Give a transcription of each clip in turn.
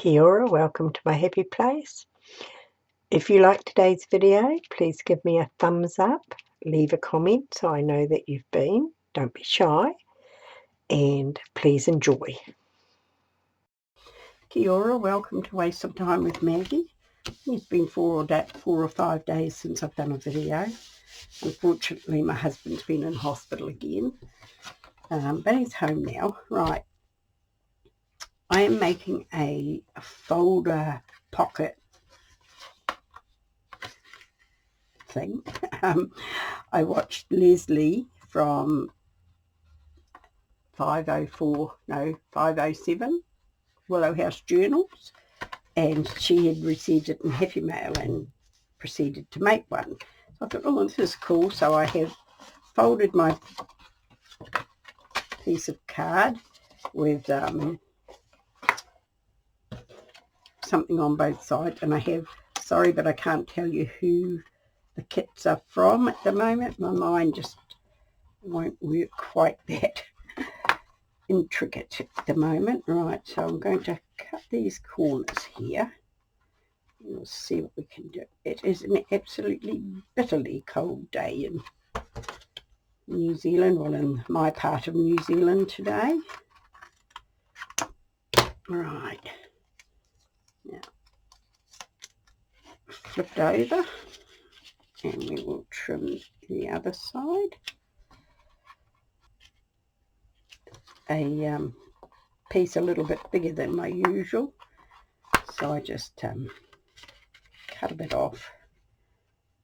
Kia ora, welcome to my happy place. If you like today's video, please give me a thumbs up, leave a comment so I know that you've been. Don't be shy, and please enjoy. Kia ora, welcome to Waste of Time with Maggie. It's been 4 or 5 days since I've done a video. Unfortunately, my husband's been in hospital again, but he's home now. Right, I am making a folder pocket thing. I watched Leslie from 507 Willow House Journals, and she had received it in E.Mail and proceeded to make one. So I thought, oh, this is cool. So I have folded my piece of card with something on both sides, and I have, sorry, but I can't tell you who the kits are from at the moment. My mind just won't work quite that intricate at the moment. Right, so I'm going to cut these corners here. We'll see what we can do. It is an absolutely bitterly cold day in New Zealand, well, in my part of New Zealand today. Right, now flipped over, and we will trim the other side. A piece a little bit bigger than my usual, so I just cut a bit off.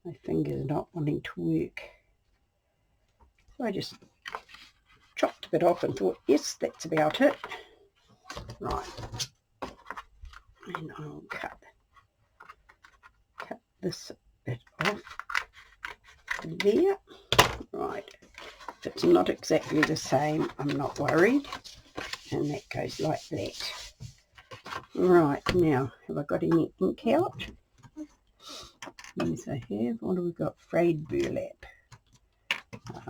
My finger's not wanting to work, so I just chopped a bit off and thought, yes, that's about it. Right, and I'll cut this bit off there. Right, if it's not exactly the same, I'm not worried, and that goes like that. Right, now, have I got any ink out? Yes, I have. What have we got? Frayed burlap. I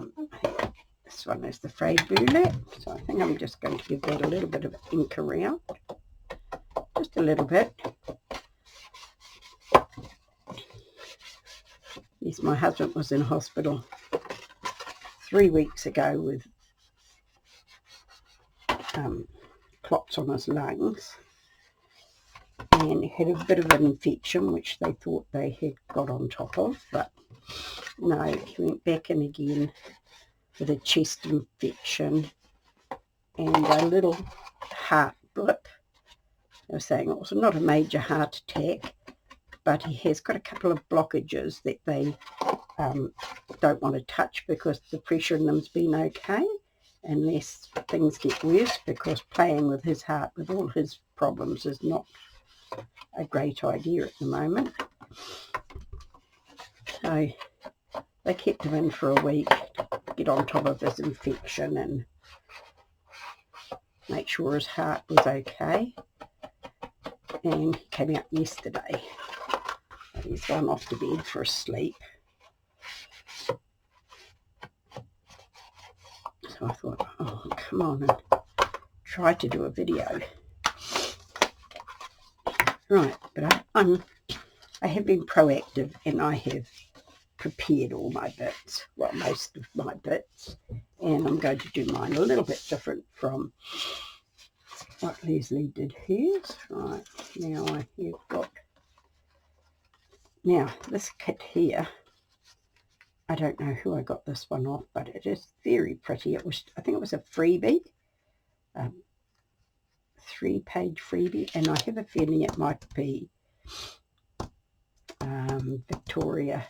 think this one is the frayed burlap, so I think I'm just going to give that a little bit of ink around, just a little bit. Yes, my husband was in hospital 3 weeks ago with clots on his lungs, and he had a bit of an infection which they thought they had got on top of, but no, he went back in again with a chest infection and a little heart blip. They were saying it was not a major heart attack, but he has got a couple of blockages that they don't want to touch because the pressure in them's been okay, unless things get worse, because playing with his heart with all his problems is not a great idea at the moment. So they kept him in for a week to get on top of his infection and make sure his heart was okay, and he came out yesterday. He's gone off to bed for a sleep. So I thought, oh, come on and try to do a video. Right, but I have been proactive, and I have prepared all my bits, well, most of my bits, and I'm going to do mine a little bit different from what Leslie did hers. Right, now I have got, now this kit here, I don't know who I got this one off, but it is very pretty. It was, I think it was a freebie, 3-page freebie, and I have a feeling it might be Victoria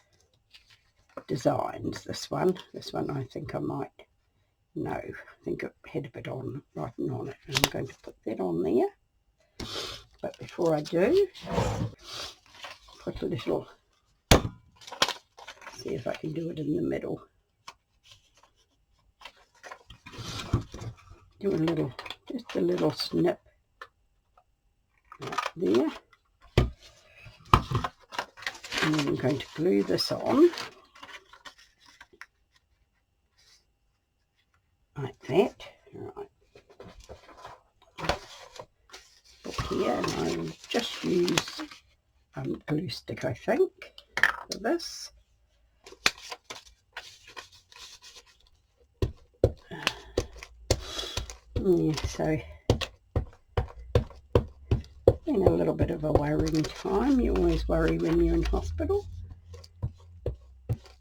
Designs. This one I think I might know. I think it had a bit on writing on it, and I'm going to put that on there. But before I do, put a little, see if I can do it in the middle. Do a little, just a little snip right there. And then I'm going to glue this on like that. Right. Put here, and I will just use a glue stick, I think, for this. Yeah, so been a little bit of a worrying time. You always worry when you're in hospital.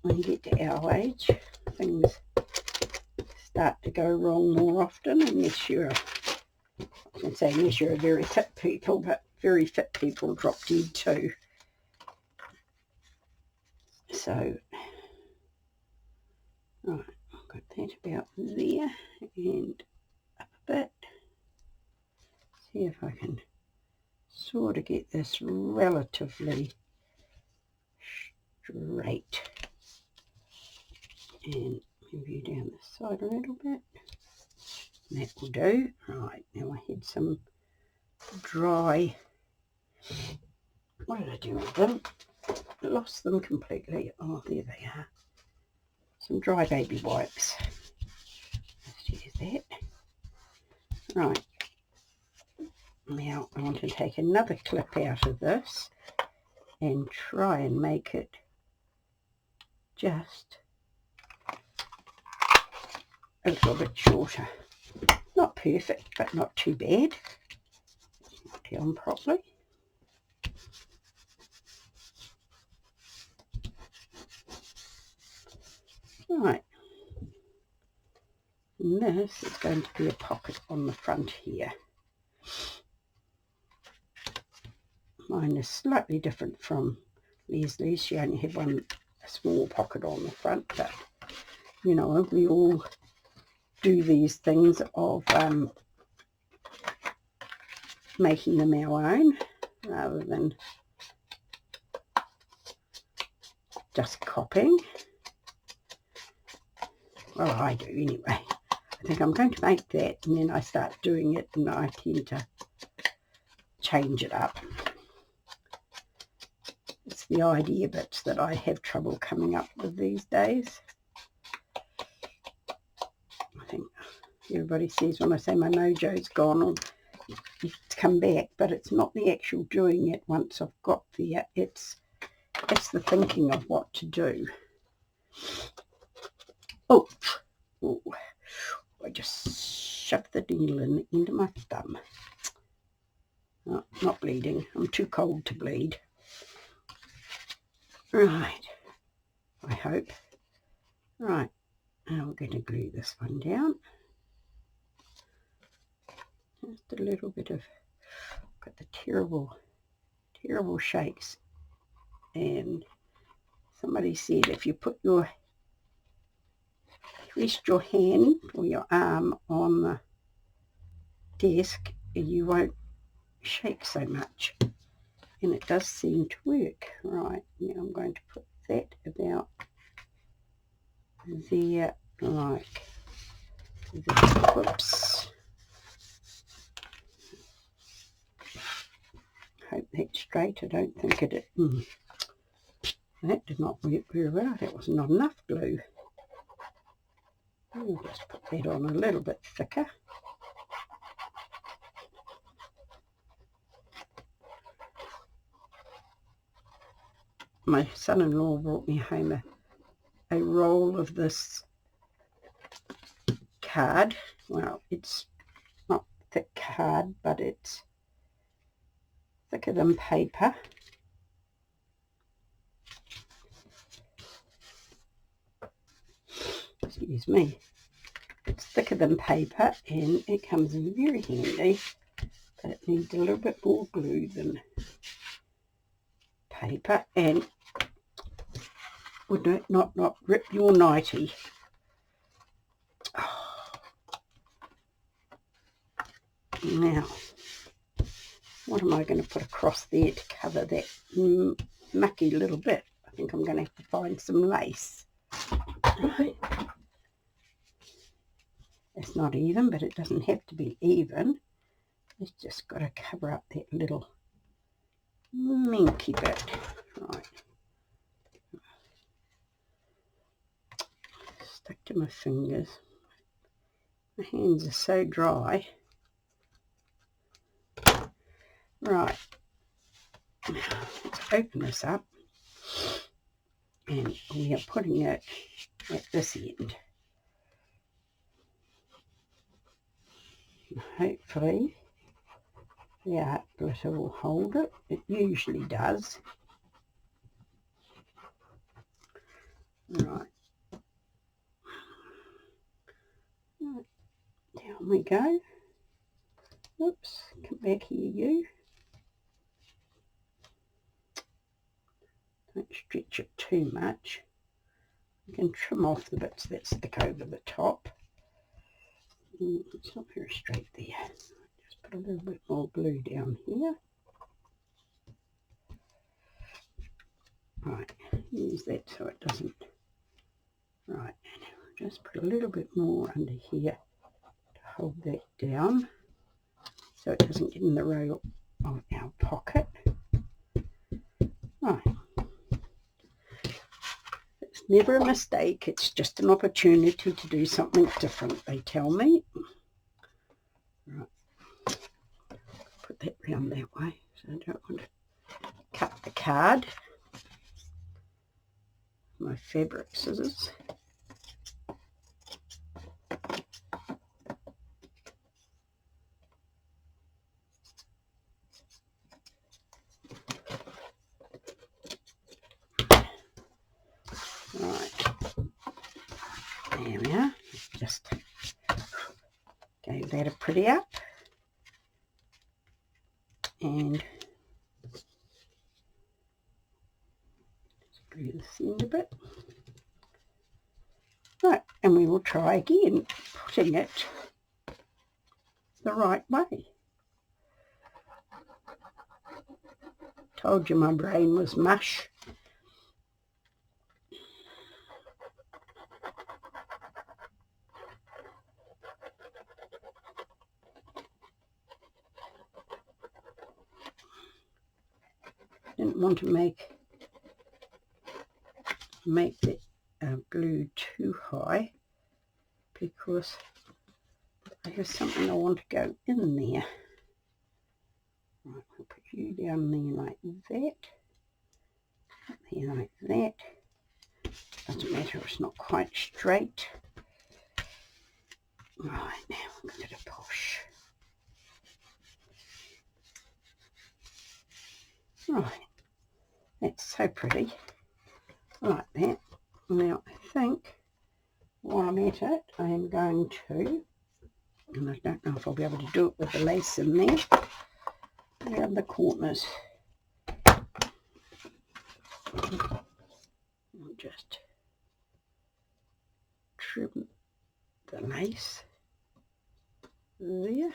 When you get to our age, things start to go wrong more often, unless you're, I should say unless you're a very fit people, but very fit people drop dead too. So, right, I've got that about there, and up a bit. See if I can sort of get this relatively straight, and maybe down the side a little bit. That will do. Right, now I had some dry, what did I do with them? Lost them completely. Oh, there they are. Some dry baby wipes. Let's use that. Right, now I want to take another clip out of this and try and make it just a little bit shorter. Not perfect, but not too bad. Down properly. Right, and this is going to be a pocket on the front here. Mine is slightly different from Leslie's. She only had a small pocket on the front, but you know, we all do these things of making them our own rather than just copying. Well, I do anyway. I think I'm going to make that, and then I start doing it and I tend to change it up. It's the idea bits that I have trouble coming up with these days. I think everybody says when I say my mojo's gone, or it's come back, but it's not the actual doing it once I've got there. It's the thinking of what to do. Oh, I just shoved the needle in the end of my thumb. Oh, not bleeding. I'm too cold to bleed. Right, I hope. Right, now we're going to glue this one down. Just a little bit of, got the terrible shakes. And somebody said if you put rest your hand or your arm on the desk, you won't shake so much. And it does seem to work. Right, now I'm going to put that about there, like this. Whoops. Hope that's straight. I don't think it is. That did not work very well. That was not enough glue. I'll just put that on a little bit thicker. My son-in-law brought me home a roll of this card. Well, it's not thick card, but it's thicker than paper. Excuse me. It's thicker than paper and it comes in very handy, but it needs a little bit more glue than paper and would not rip your nightie. Oh. Now, what am I going to put across there to cover that mucky little bit? I think I'm going to have to find some lace. Right. It's not even, but it doesn't have to be even. It's just got to cover up that little minky bit. Right. Stuck to my fingers. My hands are so dry. Right, now let's open this up, and we are putting it at this end. Hopefully the art glitter will hold it. It usually does. Right, down we go. Oops, come back here, you. Don't stretch it too much. You can trim off the bits that stick over the top. It's not very straight there. Just put a little bit more glue down here. Right, use that so it doesn't. Right, just put a little bit more under here to hold that down so it doesn't get in the row of our pocket. Right. It's never a mistake, it's just an opportunity to do something different, they tell me. Right. Put that round that way, so I don't want to cut the card. My fabric scissors. Right, there we are. Just gave that a pretty up, and just glue this end a bit. Right, and we will try again, putting it the right way. Told you my brain was mush. Didn't want to make the glue too high because there's something I want to go in there. Right, I'll put you down there like that, there like that. Doesn't matter, it's not quite straight. Right, now I'm going to push. Right, that's so pretty. Like that. Now I think while I'm at it, I am going to, and I don't know if I'll be able to do it with the lace in there, around the corners. I'll just trim the lace there.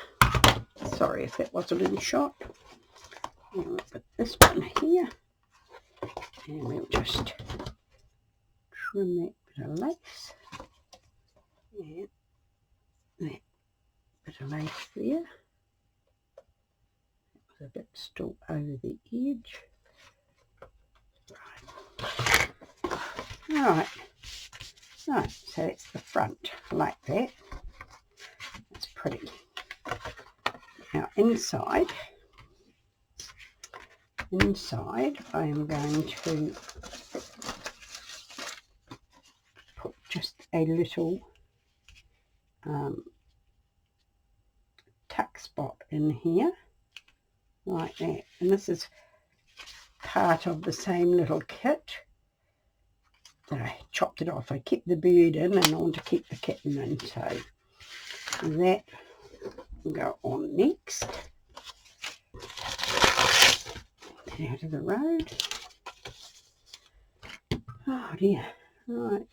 Sorry if that wasn't in shot. Now we'll put this one here, and we'll just trim that bit of lace, and that bit of lace there. That was a bit still over the edge. Right, right, so it's the front like that. That's pretty. Now inside I am going to put just a little tuck spot in here like that, and this is part of the same little kit that I chopped it off. I kept the bird in and I want to keep the kitten in, so that will go on next. Out of the road. Oh dear. Right,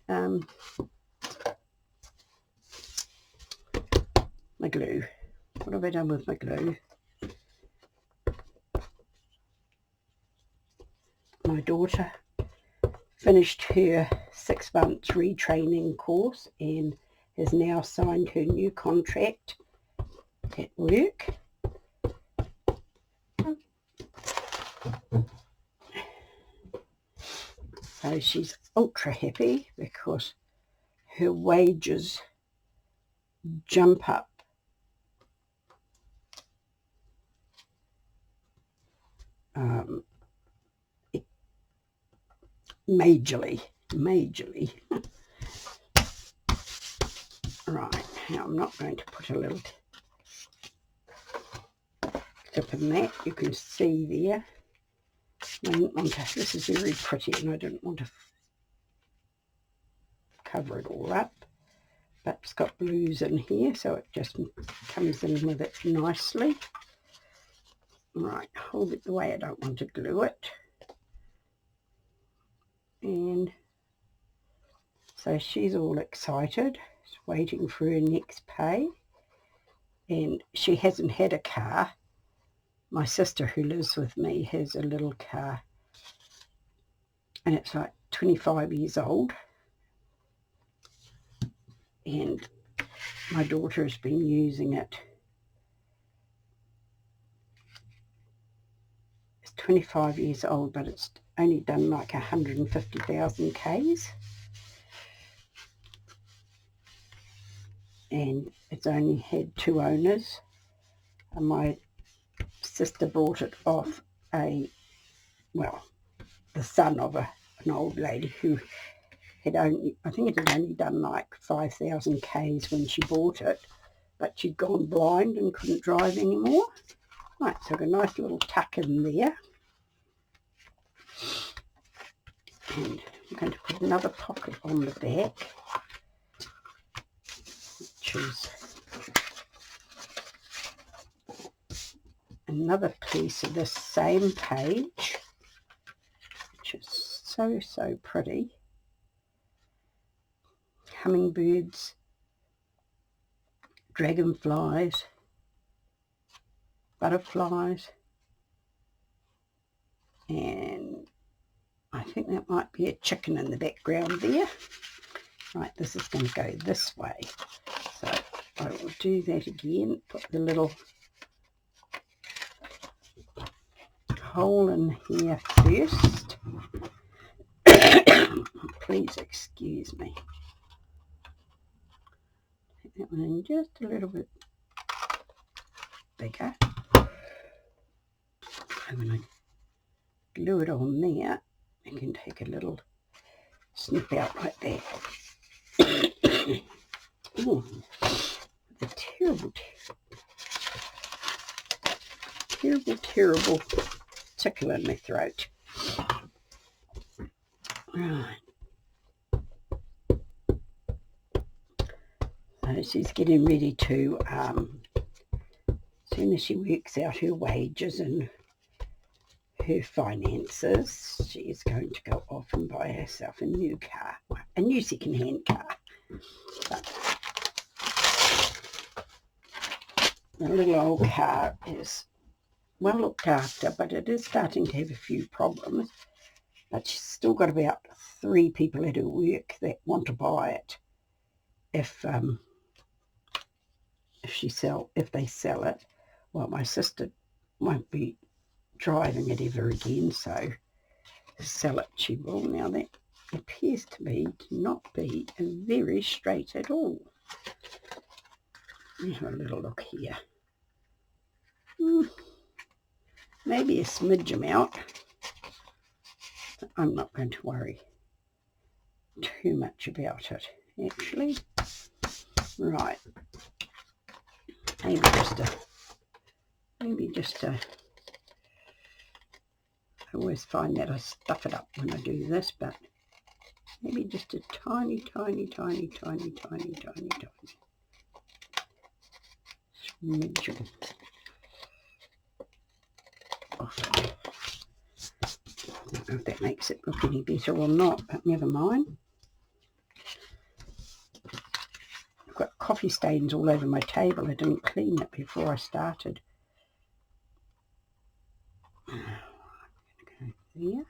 my glue. What have I done with my glue? My daughter finished her 6 months retraining course and has now signed her new contract at work. So she's ultra happy because her wages jump up majorly. Right, now I'm not going to put a little tip in that. You can see there. I didn't want to, this is very pretty and I didn't want to cover it all up. But it's got blues in here, so it just comes in with it nicely. Right, hold it the way I don't want to glue it. And so she's all excited, waiting for her next pay. And she hasn't had a car. My sister who lives with me has a little car. And it's like 25 years old. And my daughter has been using it. It's 25 years old, but it's only done like 150,000 Ks. And it's only had 2 owners. And my sister bought it off the son of an old lady who had only, I think it had only done like 5,000 Ks when she bought it, but she'd gone blind and couldn't drive anymore. Right, so I've got a nice little tuck in there. And I'm going to put another pocket on the back, which is another piece of this same page, which is so pretty. Hummingbirds, dragonflies, butterflies, and I think that might be a chicken in the background there. Right, this is going to go this way, so I will do that again. Put the little hole in here first. Please excuse me. Take that one in just a little bit bigger. I'm going to glue it on there. I can take a little snip out like that. Oh, the terrible tickle in my throat. Right. So she's getting ready to, as soon as she works out her wages and her finances, she is going to go off and buy herself a new car, a new second-hand car. But the little old car is well looked after, but it is starting to have a few problems. But she's still got about 3 people at her work that want to buy it if they sell it. Well, my sister won't be driving it ever again, so sell it she will. Now that appears to me to not be very straight at all. Have a little look here. Maybe a smidge amount, but I'm not going to worry too much about it actually. Right, maybe just a I always find that I stuff it up when I do this, but maybe just a tiny smidgen off it. I don't know if that makes it look any better or not, but never mind. I've got coffee stains all over my table. I didn't clean it before I started. There,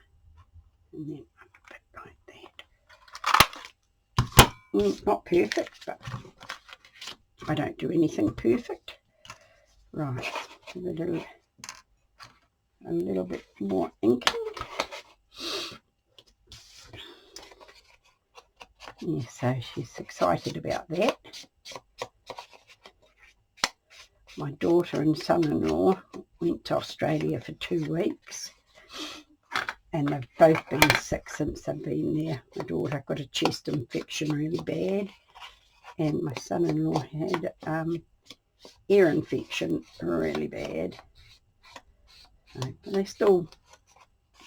and then up a bit like that. Not perfect, but I don't do anything perfect. Right, a little bit more inking. Yeah, so she's excited about that. My daughter and son-in-law went to Australia for 2 weeks. And they've both been sick since they've been there. My daughter got a chest infection really bad, and my son-in-law had ear infection really bad. But they still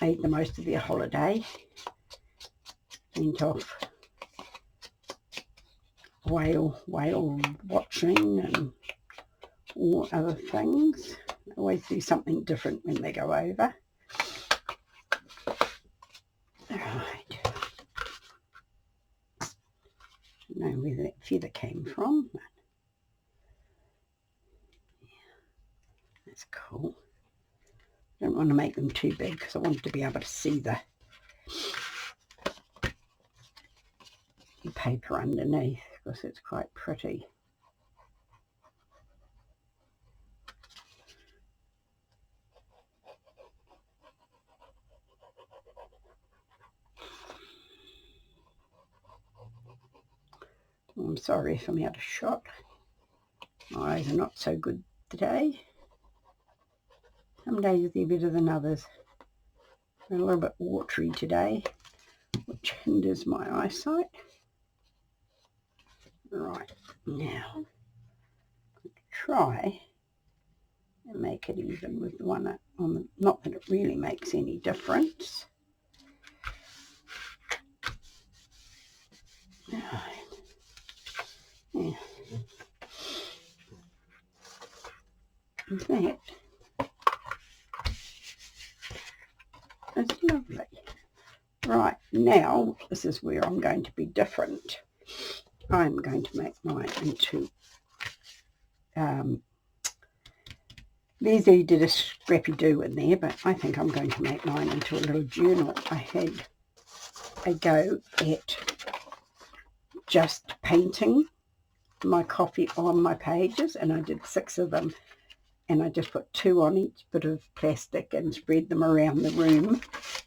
made the most of their holiday. Went off whale watching and all other things. They always do something different when they go over. Right. I don't know where that feather came from. But that's cool. I don't want to make them too big because I want to be able to see the paper underneath, because it's quite pretty. I'm sorry if I'm out of shot. My eyes are not so good today. Some days they're better than others. I'm a little bit watery today, which hinders my eyesight. Right, now try and make it even with the one on the, not that it really makes any difference. Right. Yeah. That is lovely. Right, now this is where I'm going to be different. I'm going to make mine into Leslie did a scrappy do in there, but I think I'm going to make mine into a little journal. I had a go at just painting my coffee on my pages, and I did 6 of them, and I just put 2 on each bit of plastic and spread them around the room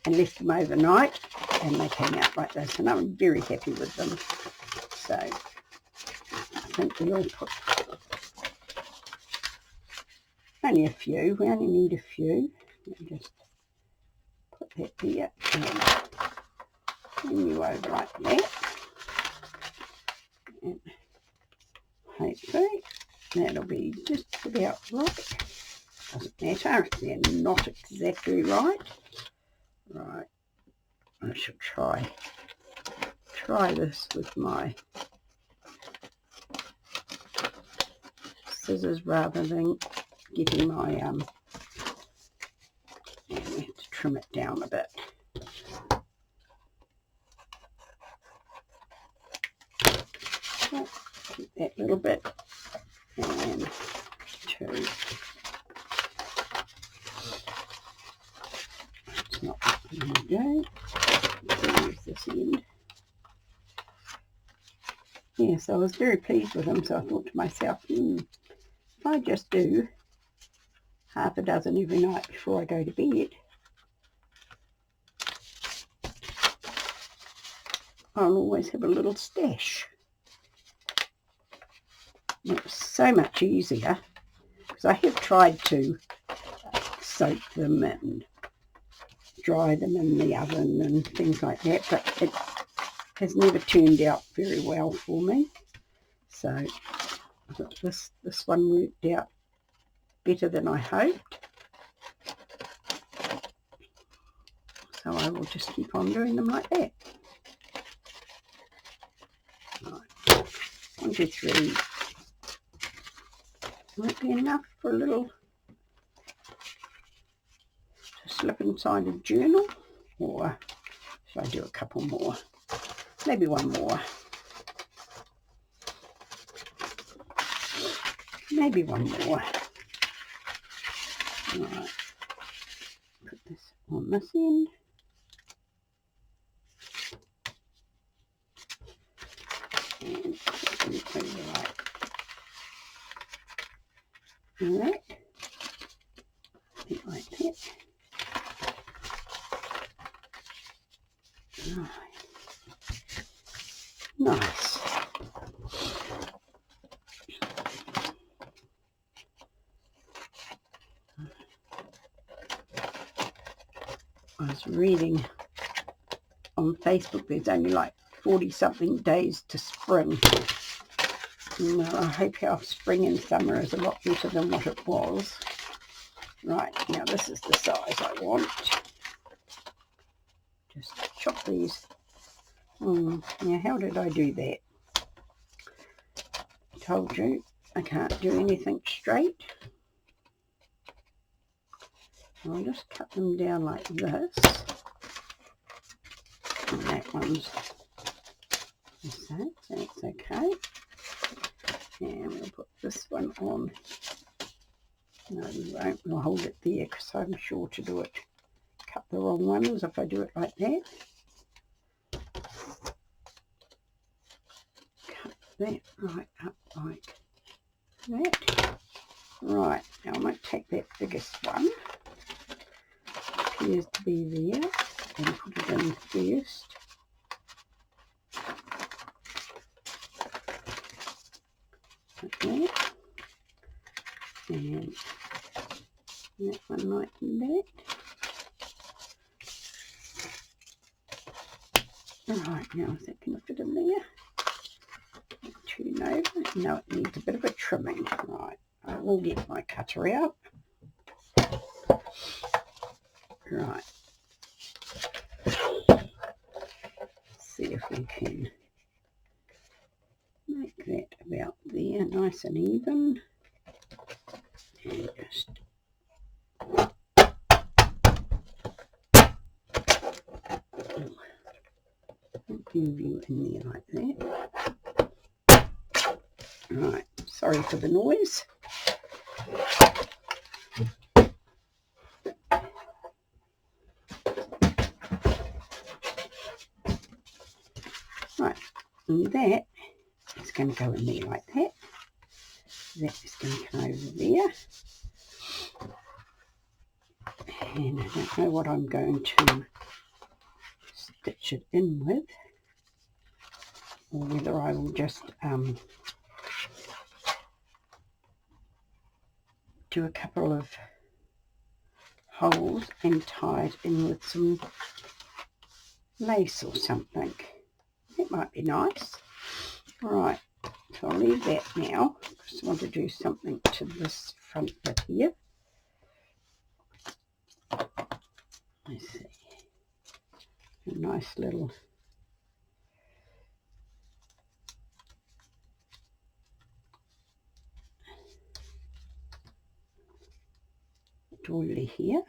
and left them overnight, and they came out like this, and I'm very happy with them. So I think we all put only a few. We only need a few. I'll just put that there and continue over like that. And hopefully that'll be just about right. Doesn't matter if they're not exactly right. Right, I shall try this with my scissors rather than getting my we have to trim it down a bit. So, keep that little bit, and 2. It's not going to go. Use this end. Yes, I was very pleased with them, so I thought to myself, if I just do half a dozen every night before I go to bed, I'll always have a little stash. And it was so much easier, because I have tried to soak them and dry them in the oven and things like that, but it has never turned out very well for me. So I thought this one worked out better than I hoped. So I will just keep on doing them like that. Right. 1, 2, 3. Might be enough for a little to slip inside a journal, or should I do a couple more? Maybe one more. Maybe one more. Right. Put this on this end. And put it over like that. Like that. Right. Nice. I was reading on Facebook there's only like 40 something days to spring. Well, I hope our spring and summer is a lot better than what it was. Right, now this is the size I want. Just chop these. Now how did I do that? I told you I can't do anything straight. I'll just cut them down like this. And that one's that's okay. And we'll put this one on. No, we won't. We'll hold it there because I'm sure to do it. Cut the wrong ones if I do it like that. Cut that right up like that. Right, now I might take that biggest one. Appears to be there. And put it in first. Like that. And that one like that. Right, now is that going to fit in there? No, it needs a bit of a trimming. Right, I will get my cutter out. Right. See if we can make that about there, nice and even. And just move you in there like that. Right, sorry for the noise. Right, and that is going to go in there like that. That is going to come over there. And I don't know what I'm going to stitch it in with, or whether I will just do a couple of holes and tie it in with some lace or something. That might be nice. Right, so I'll leave that now. Just want to do something to this front bit here. Let's see, a nice little doily here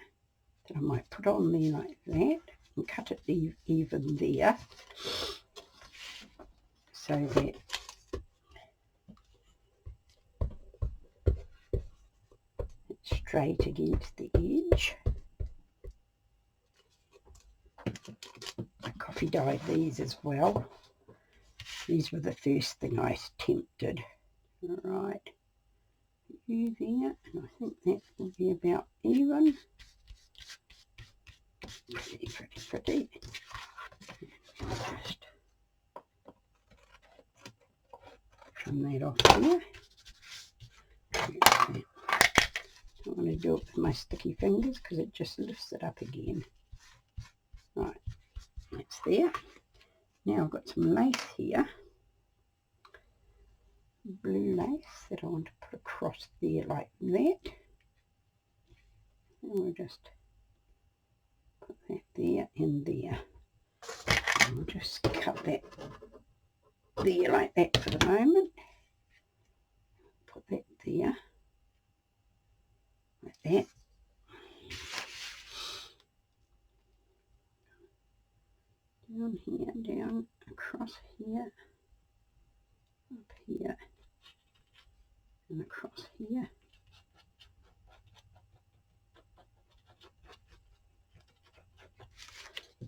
that I might put on there like that and cut it even there so that it's straight against the edge. I coffee dyed these as well. These were the first thing I attempted. Alright, you there, and I think that will be about even. Pretty, pretty, pretty. Just trim that off there. I don't want to do it with my sticky fingers because it just lifts it up again. Right, that's there. Now I've got some lace here, blue lace that I want to put across there like that. And we'll just put that there and there. And we'll just cut that there like that for the moment. Put that there like that. Down here, down, across here, up here, and across here.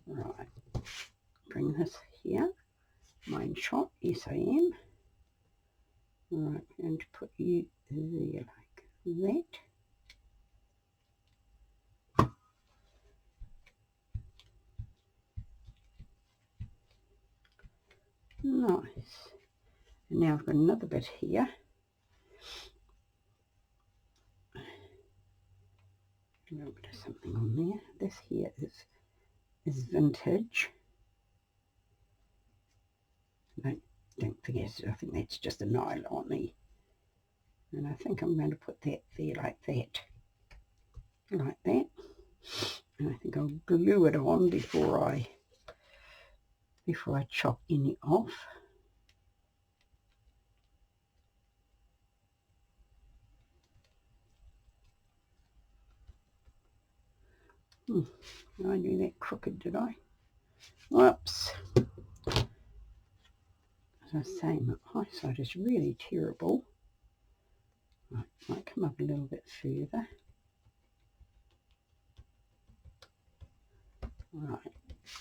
Right, bring this here. Mine shot, yes I am. Right, I'm going to put you there like that. Nice. And now I've got another bit here. A little bit of something on there. This here is is vintage. No, don't forget, I think that's just a nylon-y. And I think I'm going to put that there like that. Like that. And I think I'll glue it on before I chop any off. I do that crooked, did I? Whoops. As I was saying, my eyesight is really terrible. I might come up a little bit further. Right,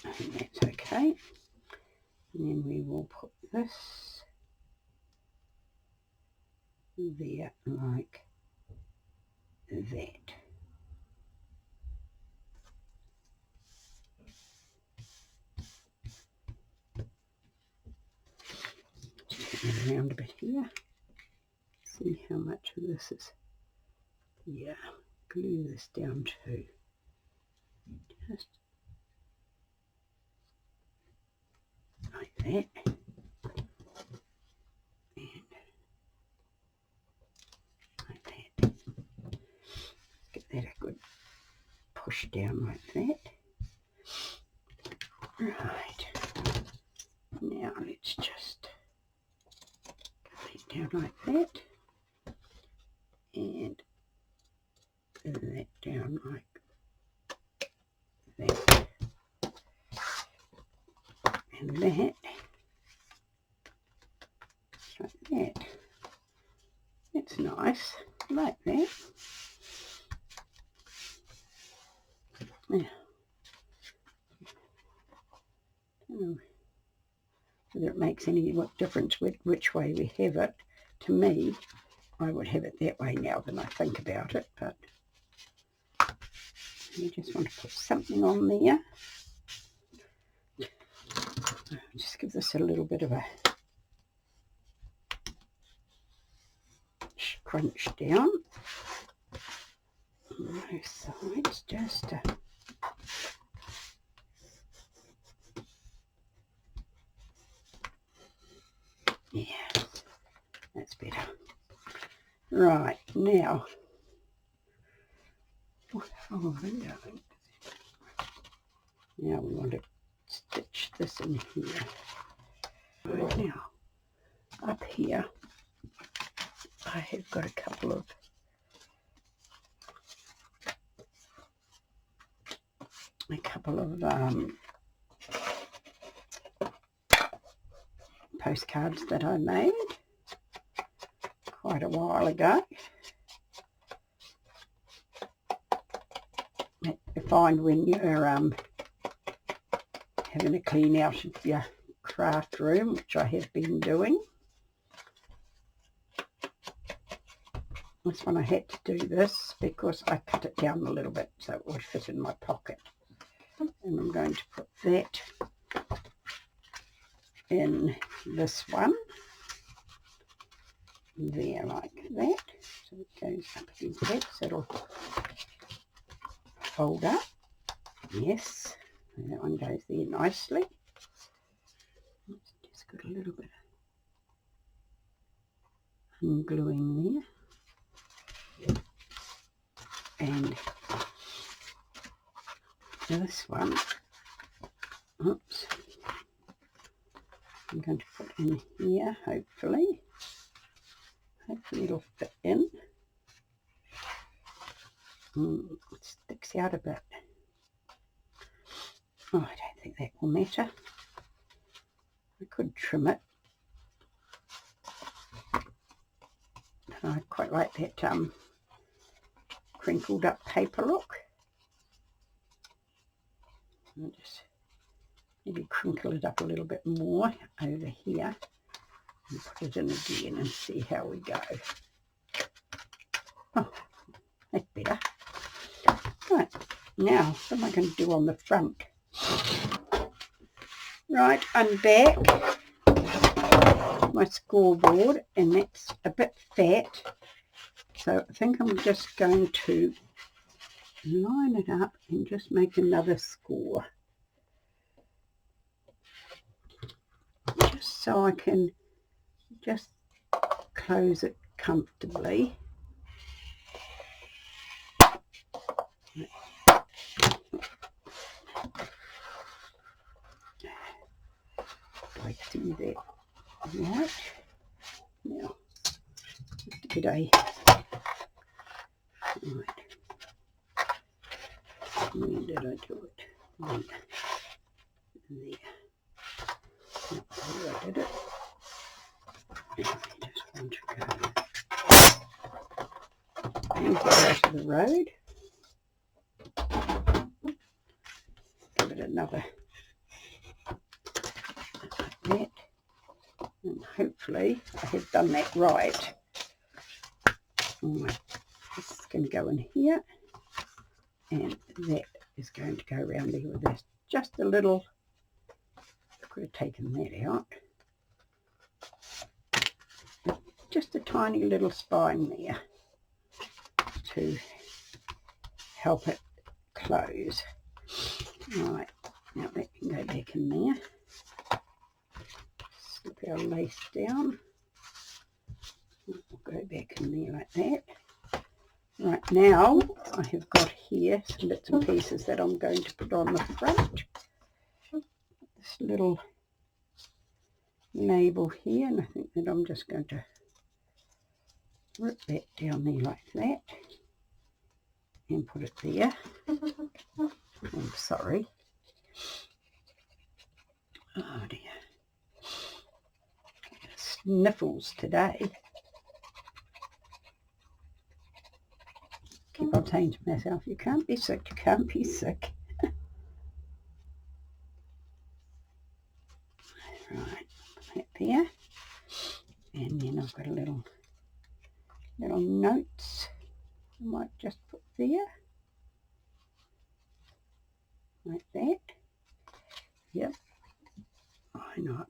I think that's okay. And then we will put this there like that. Just turn it around a bit here. See how much of this is. Yeah, glue this down too. Just like that. And like that. Get that a good push down like that. Right. Now let's just get that down like that. And that down like that. And that like that. That's nice, like that. Now, I don't know whether it makes any difference which way we have it. To me, I would have it that way now than I think about it, but you just want to put something on there. Just give this a little bit of a crunch down on both sides, just to yeah, that's better. Right, now what are we doing? Now we want to stitch this in here. Right, now up here I have got a couple of postcards that I made quite a while ago. You find when you're having a clean out of your craft room, which I have been doing. This one I had to do this because I cut it down a little bit so it would fit in my pocket. And I'm going to put that in this one there like that. So it goes up against that, so it'll fold up. Yes, and that one goes there nicely. It's just got a little bit of ungluing there. And this one, oops, I'm going to put in here, hopefully it'll fit in. It sticks out a bit. Oh, I don't think that will matter. I could trim it. I quite like that crinkled up paper look. I'll just maybe crinkle it up a little bit more over here and put it in again and see how we go. Oh, that's better. Right, now what am I going to do on the front? Right, I'm back. My scoreboard, and that's a bit fat, so I think I'm just going to line it up and just make another score. just so I can just close it comfortably. I see that right now. Just a right. Where did I do it? There. That's where I did it. And I just want to go and get out of the road. Give it another like that. And hopefully I have done that right. Alright, this is going to go in here, and that is going to go around there with this. Just a little, I could have taken that out. Just a tiny little spine there to help it close. Right, now that can go back in there. Slip our lace down. We'll go back in there like that. Right, now I have got here some bits and pieces that I'm going to put on the front. This little label here, and I think that I'm just going to rip that down there like that and put it there. I'm sorry. Oh dear. Sniffles today. Keep on saying to myself, you can't be sick, you can't be sick. Right, that there. And then I've got a little notes I might just put there. Like that. Yep. Why not?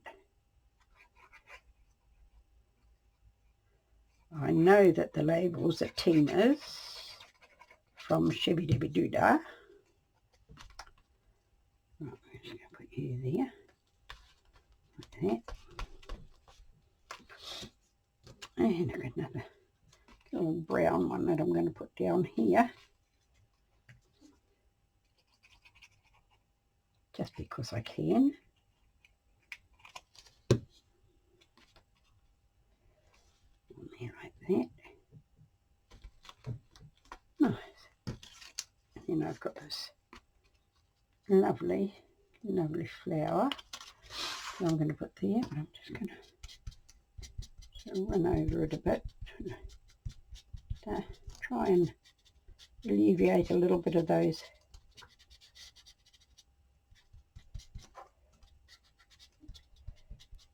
I know that the labels are Tina's from Shibby Dibby Doodah. Right, I'm just going to put you there. Like that. And I've got another little brown one that I'm going to put down here. Just because I can. There like that. Nice. And then I've got this lovely flower that I'm going to put there, but I'm just going to run over it a bit to try and alleviate a little bit of those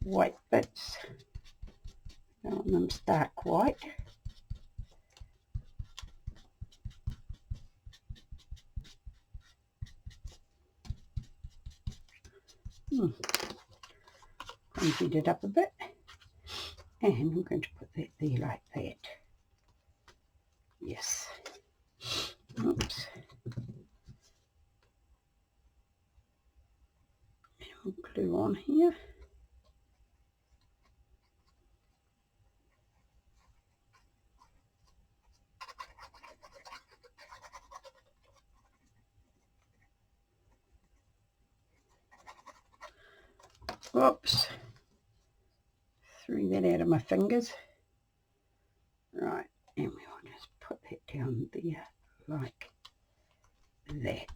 white bits. I don't want them stark white. Heat it up a bit, and I'm going to put that there like that. Yes. Oops. And we'll glue on here. Whoops. Threw that out of my fingers. Right, and we'll just put that down there like that.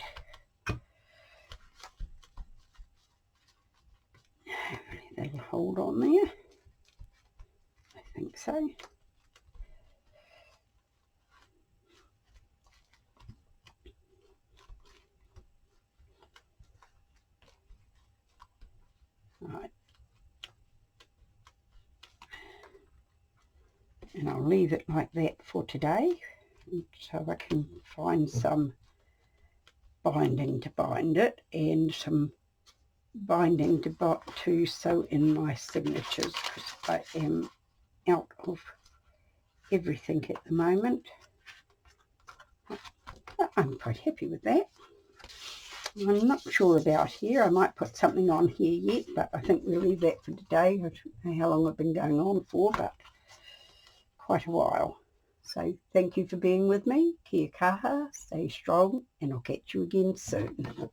Hopefully that'll hold on there. I think so. Right. And I'll leave it like that for today, so I can find some binding to bind it and some binding to sew in my signatures, because I am out of everything at the moment. But I'm quite happy with that. I'm not sure about here. I might put something on here yet, but I think we'll leave that for today. I don't know how long I've been going on for, but quite a while. So thank you for being with me. Kia kaha, stay strong, and I'll catch you again soon.